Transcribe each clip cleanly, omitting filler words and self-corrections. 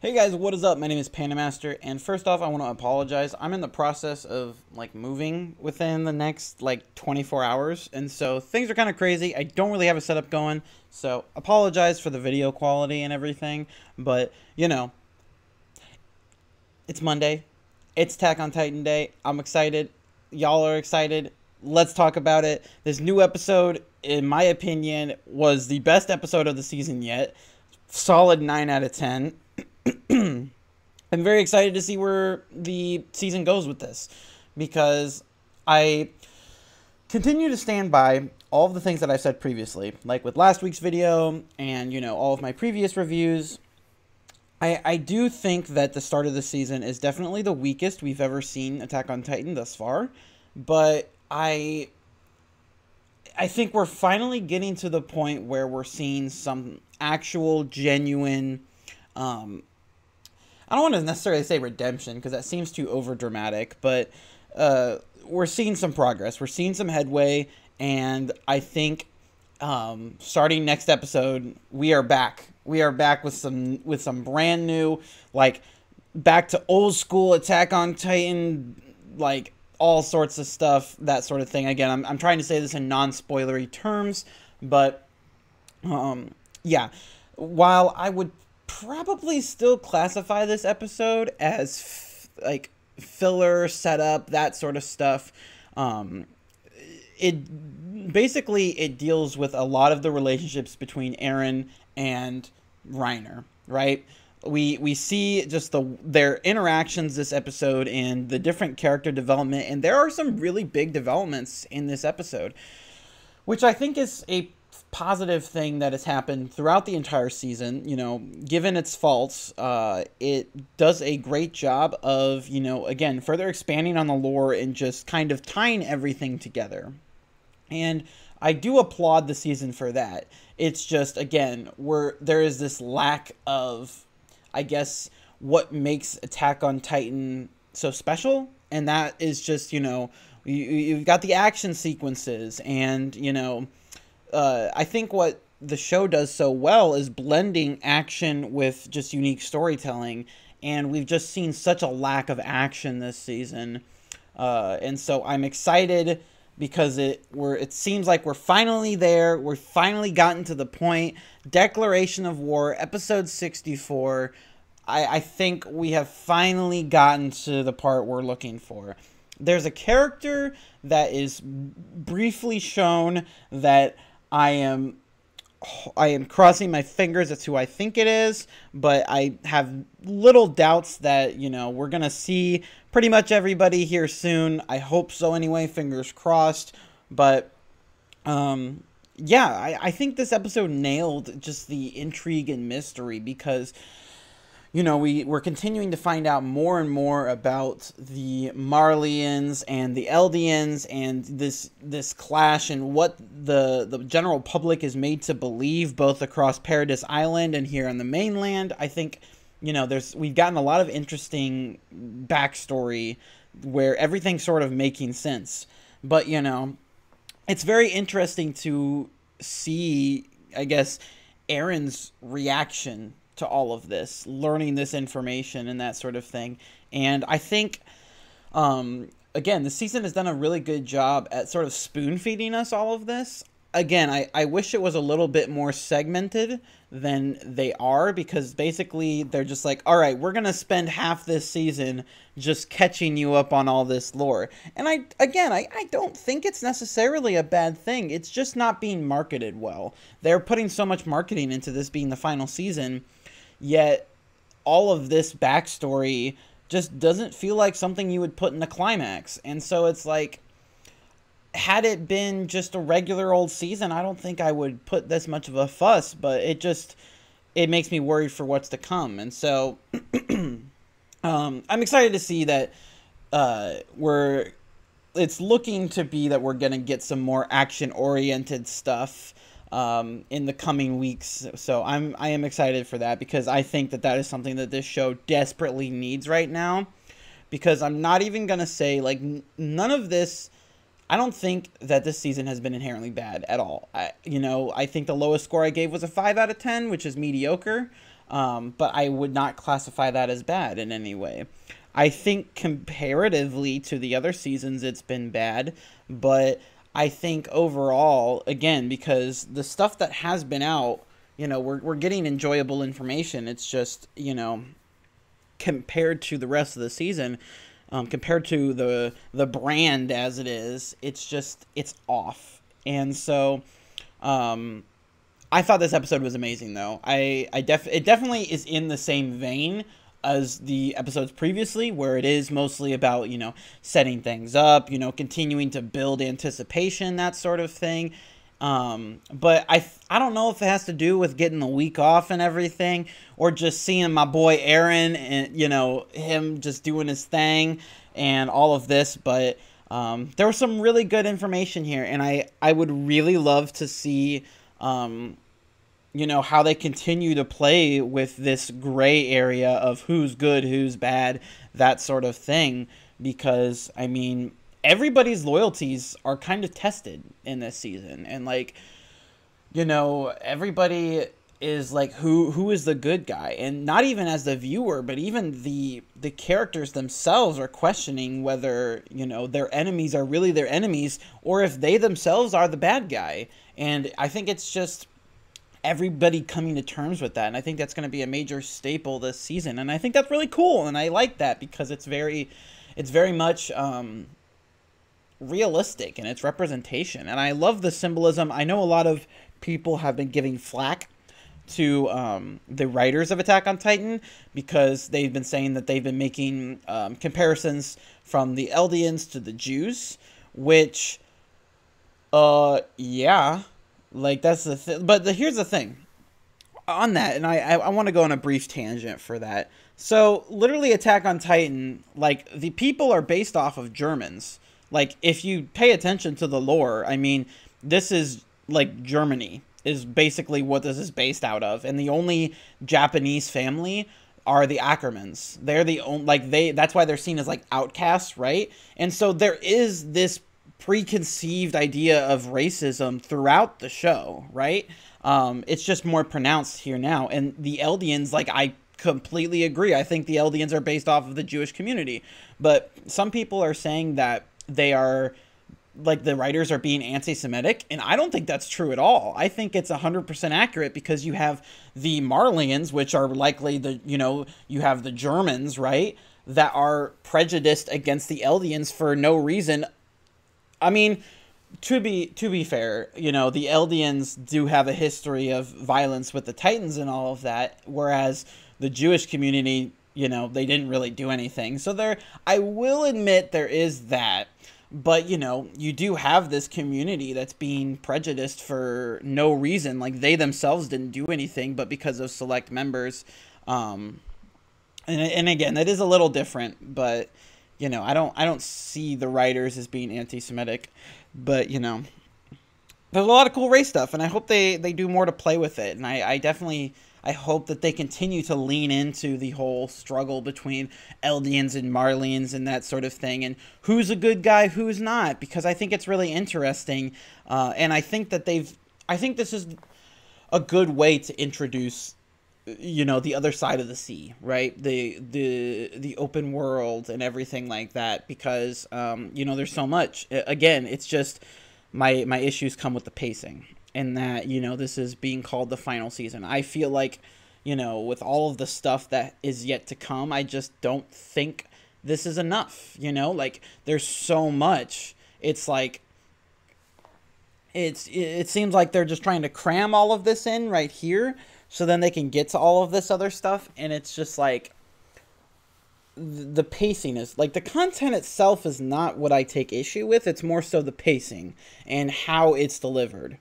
Hey guys, what is up? My name is PandaMaster, and first off, I want to apologize. I'm in the process of, moving within the next, 24 hours, and so things are kind of crazy. I don't really have a setup going, so apologize for the video quality and everything, but, it's Monday. It's Attack on Titan Day. I'm excited. Y'all are excited. Let's talk about it. This new episode, in my opinion, was the best episode of the season yet. Solid 9 out of 10. I'm very excited to see where the season goes with this, because I continue to stand by all of the things that I've said previously, like with last week's video and, all of my previous reviews. I do think that the start of the season is definitely the weakest we've ever seen Attack on Titan thus far, but I think we're finally getting to the point where we're seeing some actual, genuine, I don't want to necessarily say redemption, because that seems too overdramatic, but we're seeing some progress. We're seeing some headway, and I think starting next episode, we are back. We are back with some brand new, back to old school Attack on Titan, all sorts of stuff, that sort of thing. Again, I'm trying to say this in non-spoilery terms, but yeah, while I would probably still classify this episode as filler, setup, that sort of stuff, it deals with a lot of the relationships between Eren and Reiner, right? We see just their interactions this episode and the different character development, and there are some really big developments in this episode, which I think is a positive thing that has happened throughout the entire season. Given its faults, it does a great job of, again, further expanding on the lore and just kind of tying everything together. And I do applaud the season for that. It's just, again, there is this lack of, I guess, what makes Attack on Titan so special, and that is just, you've got the action sequences, and, I think what the show does so well is blending action with just unique storytelling, and we've just seen such a lack of action this season, and so I'm excited because it seems like we're finally there. We're finally gotten to the point. Declaration of War, episode 64. I think we have finally gotten to the part we're looking for. There's a character that is briefly shown that I am crossing my fingers that's who I think it is, but I have little doubts that, we're going to see pretty much everybody here soon. I hope so anyway, fingers crossed. But, yeah, I think this episode nailed just the intrigue and mystery, because we're continuing to find out more and more about the Marleyans and the Eldians and this clash and what the general public is made to believe, both across Paradise Island and here on the mainland. I think, we've gotten a lot of interesting backstory where everything's sort of making sense. But, it's very interesting to see, I guess, Eren's reaction to all of this, learning this information and that sort of thing. And I think, again, the season has done a really good job at sort of spoon-feeding us all of this. Again, I wish it was a little bit more segmented than they are, because basically they're just like, all right, we're going to spend half this season just catching you up on all this lore. And I don't think it's necessarily a bad thing. It's just not being marketed well. They're putting so much marketing into this being the final season, yet all of this backstory just doesn't feel like something you would put in the climax. And so it's like, had it been just a regular old season, I don't think I would put this much of a fuss, but it makes me worried for what's to come. And so I'm excited to see that it's looking to be that we're going to get some more action-oriented stuff in the coming weeks. So I am excited for that, because I think that is something that this show desperately needs right now. Because I'm not even going to say, none of this, I don't think that this season has been inherently bad at all. I think the lowest score I gave was a 5 out of 10, which is mediocre. but I would not classify that as bad in any way. I think comparatively to the other seasons, it's been bad, but I think overall, again, because the stuff that has been out, we're getting enjoyable information. It's just, compared to the rest of the season, compared to the brand as it is, it's off. And so, I thought this episode was amazing, though. It definitely is in the same vein as the episodes previously, where it is mostly about, setting things up, continuing to build anticipation, that sort of thing. But I don't know if it has to do with getting the week off and everything, or just seeing my boy Aaron and, him just doing his thing and all of this. But there was some really good information here, and I would really love to see, how they continue to play with this gray area of who's good, who's bad, that sort of thing. Because, I mean, everybody's loyalties are kind of tested in this season. And, everybody is like, who is the good guy? And not even as the viewer, but even the characters themselves are questioning whether, their enemies are really their enemies, or if they themselves are the bad guy. And I think it's just everybody coming to terms with that. And I think that's going to be a major staple this season. And I think that's really cool. And I like that because it's very much realistic in its representation. And I love the symbolism. I know a lot of people have been giving flack to the writers of Attack on Titan because they've been saying that they've been making comparisons from the Eldians to the Jews, which, yeah, like that's the thing. But here's the thing on that, and I want to go on a brief tangent for that. So literally Attack on Titan, like the people are based off of Germans. Like if you pay attention to the lore, I mean, this is like Germany is basically what this is based out of. And the only Japanese family are the Ackermans. They're the only, that's why they're seen as like outcasts, right? And so there is this preconceived idea of racism throughout the show, right? It's just more pronounced here now. And the Eldians, like, I completely agree. I think the Eldians are based off of the Jewish community. But some people are saying that they are, like, the writers are being anti-Semitic, and I don't think that's true at all. I think it's 100% accurate because you have the Marlians, which are likely you have the Germans, right, that are prejudiced against the Eldians for no reason. I mean, to be fair, the Eldians do have a history of violence with the Titans and all of that, whereas the Jewish community, they didn't really do anything. So I will admit there is that. But, you do have this community that's being prejudiced for no reason. Like, they themselves didn't do anything, but because of select members. And again, that is a little different. But, I don't see the writers as being anti-Semitic. But, there's a lot of cool race stuff. And I hope they do more to play with it. And I hope that they continue to lean into the whole struggle between Eldians and Marlians and that sort of thing, and who's a good guy, who's not, because I think it's really interesting, and I think this is a good way to introduce, the other side of the sea, right? The open world and everything like that, because, there's so much. Again, it's just my issues come with the pacing. And that, this is being called the final season. I feel like, with all of the stuff that is yet to come, I just don't think this is enough, Like, there's so much. It's like, it seems like they're just trying to cram all of this in right here, so then they can get to all of this other stuff, and it's just like, the pacing is, like, the content itself is not what I take issue with, it's more so the pacing, and how it's delivered.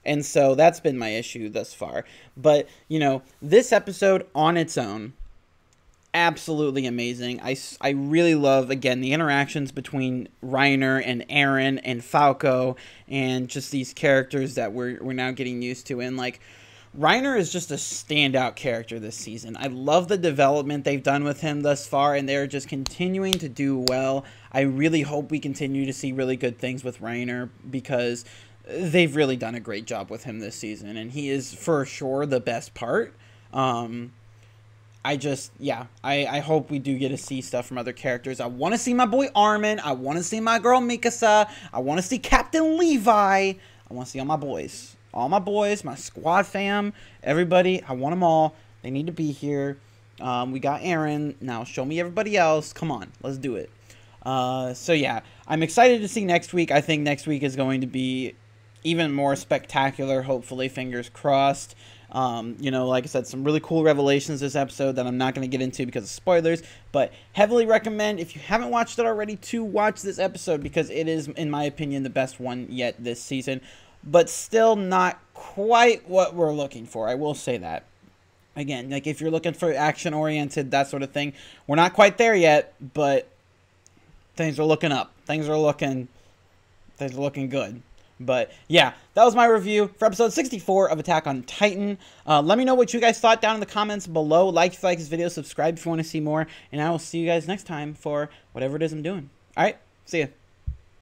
And so that's been my issue thus far. But, this episode on its own, absolutely amazing. I really love, again, the interactions between Reiner and Eren and Falco and just these characters that we're now getting used to. And, like, Reiner is just a standout character this season. I love the development they've done with him thus far, and they're just continuing to do well. I really hope we continue to see really good things with Reiner because they've really done a great job with him this season, and he is for sure the best part. I hope we do get to see stuff from other characters. I want to see my boy Armin. I want to see my girl Mikasa. I want to see Captain Levi. I want to see all my boys. All my boys, my squad fam, everybody. I want them all. They need to be here. We got Eren. Now show me everybody else. Come on, let's do it. So yeah, I'm excited to see next week. I think next week is going to be even more spectacular, hopefully, fingers crossed. You know, like I said, some really cool revelations this episode that I'm not going to get into because of spoilers, but heavily recommend, if you haven't watched it already, to watch this episode because it is, in my opinion, the best one yet this season, but still not quite what we're looking for. I will say that. Again, like if you're looking for action-oriented, that sort of thing, we're not quite there yet, but things are looking up. Things are looking good. But yeah, that was my review for episode 64 of Attack on Titan. Let me know what you guys thought down in the comments below. Like if you like this video, subscribe if you want to see more, and I will see you guys next time for whatever it is I'm doing. All right, see ya.